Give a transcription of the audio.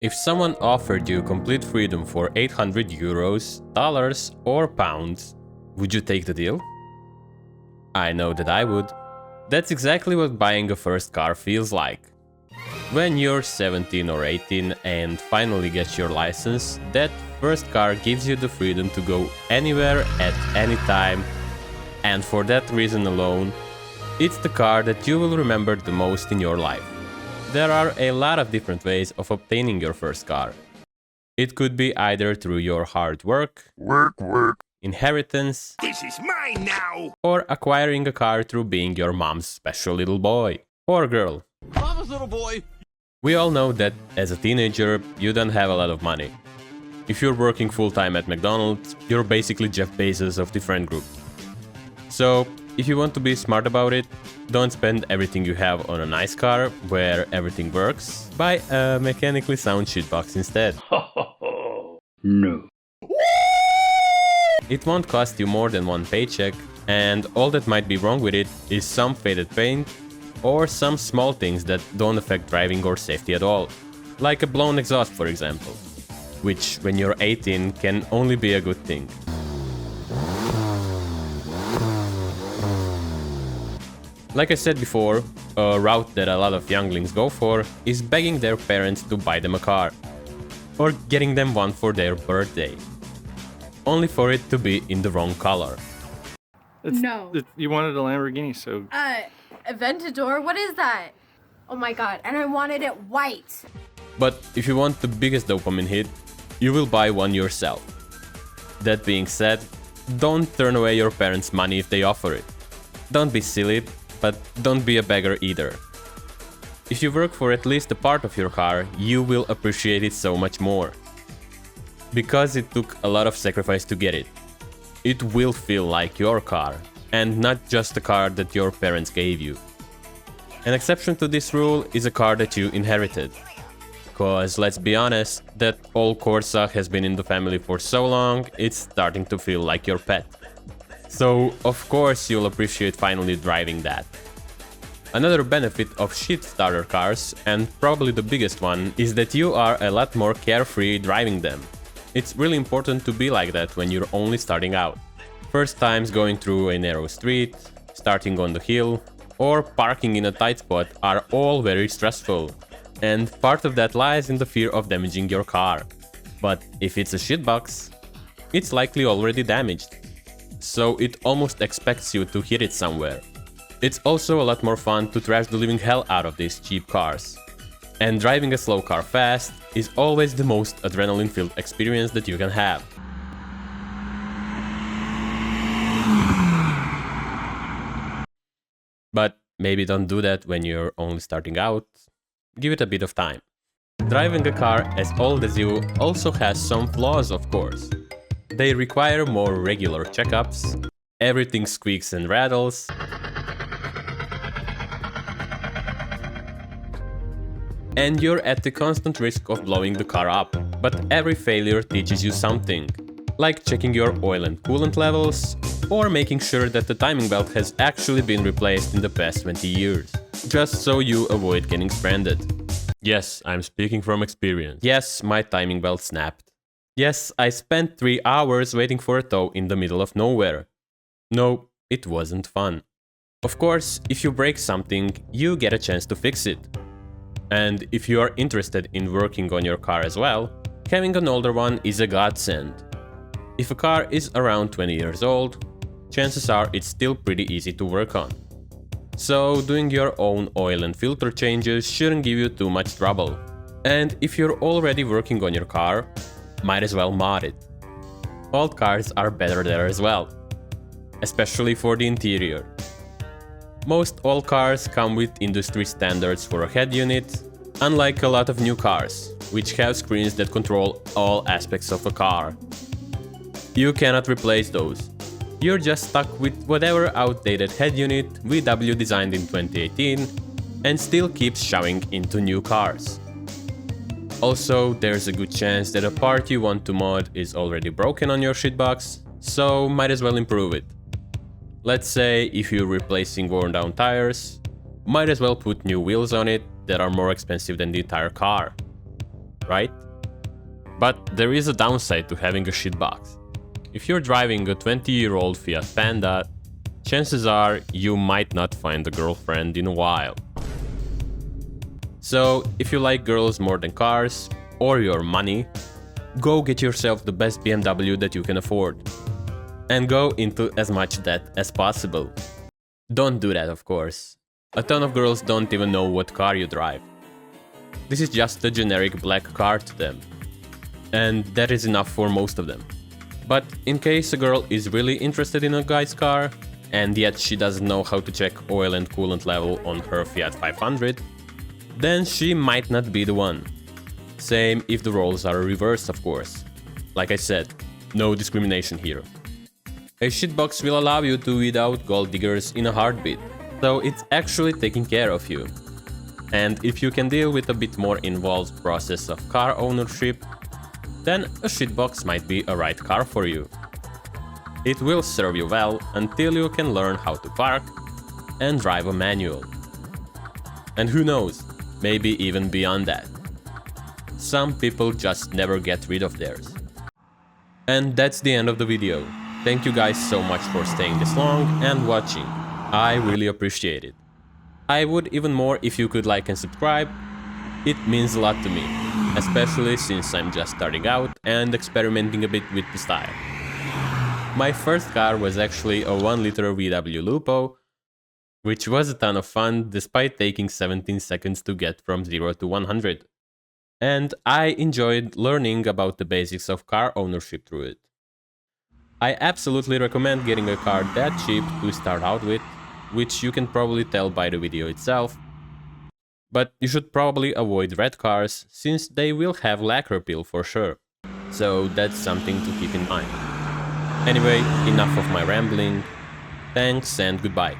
If someone offered you complete freedom for 800 euros, dollars or pounds, would you take the deal? I know that I would. That's exactly what buying a first car feels like. When you're 17 or 18 and finally get your license, that first car gives you the freedom to go anywhere at any time, and for that reason alone, it's the car that you will remember the most in your life. There are a lot of different ways of obtaining your first car. It could be either through your hard work, inheritance, This is mine now! or acquiring a car through being your mom's special little boy or girl. Mama's little boy! We all know that as a teenager, you don't have a lot of money. If you're working full-time at McDonald's, you're basically Jeff Bezos of the friend group. So, if you want to be smart about it, don't spend everything you have on a nice car where everything works. Buy a mechanically sound shitbox instead. No. It won't cost you more than one paycheck, and all that might be wrong with it is some faded paint or some small things that don't affect driving or safety at all. Like a blown exhaust, for example, which when you're 18 can only be a good thing. Like I said before, a route that a lot of younglings go for is begging their parents to buy them a car, or getting them one for their birthday, only for it to be in the wrong color. No. You wanted a Lamborghini, so... Aventador? What is that? Oh my god, and I wanted it white. But if you want the biggest dopamine hit, you will buy one yourself. That being said, don't turn away your parents' money if they offer it. Don't be silly, but don't be a beggar either. If you work for at least a part of your car, you will appreciate it so much more. Because it took a lot of sacrifice to get it. It will feel like your car, and not just a car that your parents gave you. An exception to this rule is a car that you inherited. Cause let's be honest, that old Corsa has been in the family for so long, it's starting to feel like your pet. So of course you'll appreciate finally driving that. Another benefit of shit starter cars, and probably the biggest one, is that you are a lot more carefree driving them. It's really important to be like that when you're only starting out. First times going through a narrow street, starting on the hill, or parking in a tight spot are all very stressful. And part of that lies in the fear of damaging your car. But if it's a shitbox, it's likely already damaged. So it almost expects you to hit it somewhere. It's also a lot more fun to trash the living hell out of these cheap cars. And driving a slow car fast is always the most adrenaline-filled experience that you can have. But maybe don't do that when you're only starting out. Give it a bit of time. Driving a car as old as you also has some flaws, of course. They require more regular checkups, everything squeaks and rattles, and you're at the constant risk of blowing the car up. But every failure teaches you something, like checking your oil and coolant levels, or making sure that the timing belt has actually been replaced in the past 20 years, just so you avoid getting stranded. Yes, I'm speaking from experience. Yes, my timing belt snapped. Yes, I spent 3 hours waiting for a tow in the middle of nowhere. No, it wasn't fun. Of course, if you break something, you get a chance to fix it. And if you are interested in working on your car as well, having an older one is a godsend. If a car is around 20 years old, chances are it's still pretty easy to work on. So doing your own oil and filter changes shouldn't give you too much trouble. And if you're already working on your car, might as well mod it. Old cars are better there as well, especially for the interior. Most old cars come with industry standards for a head unit, unlike a lot of new cars, which have screens that control all aspects of a car. You cannot replace those. You're just stuck with whatever outdated head unit VW designed in 2018 and still keeps shoving into new cars. Also, there's a good chance that a part you want to mod is already broken on your shitbox, so might as well improve it. Let's say if you're replacing worn down tires, might as well put new wheels on it that are more expensive than the entire car. right? But there is a downside to having a shitbox. If you're driving a 20-year-old Fiat Panda, chances are you might not find a girlfriend in a while. So, if you like girls more than cars, or your money, go get yourself the best BMW that you can afford. And go into as much debt as possible. Don't do that, of course. A ton of girls don't even know what car you drive. This is just a generic black car to them. And that is enough for most of them. But in case a girl is really interested in a guy's car, and yet she doesn't know how to check oil and coolant level on her Fiat 500, then she might not be the one. Same if the roles are reversed, of course. Like I said, no discrimination here. A shitbox will allow you to weed out gold diggers in a heartbeat, so it's actually taking care of you. And if you can deal with a bit more involved process of car ownership, then a shitbox might be a right car for you. It will serve you well until you can learn how to park and drive a manual. And who knows, maybe even beyond that. Some people just never get rid of theirs. And that's the end of the video. Thank you guys so much for staying this long and watching. I really appreciate it. I would even more if you could like and subscribe. It means a lot to me, especially since I'm just starting out and experimenting a bit with the style. My first car was actually a 1-liter VW Lupo, which was a ton of fun despite taking 17 seconds to get from 0 to 100. And I enjoyed learning about the basics of car ownership through it. I absolutely recommend getting a car that cheap to start out with, which you can probably tell by the video itself. But you should probably avoid red cars, since they will have lacquer peel for sure. So that's something to keep in mind. Anyway, enough of my rambling. Thanks and goodbye.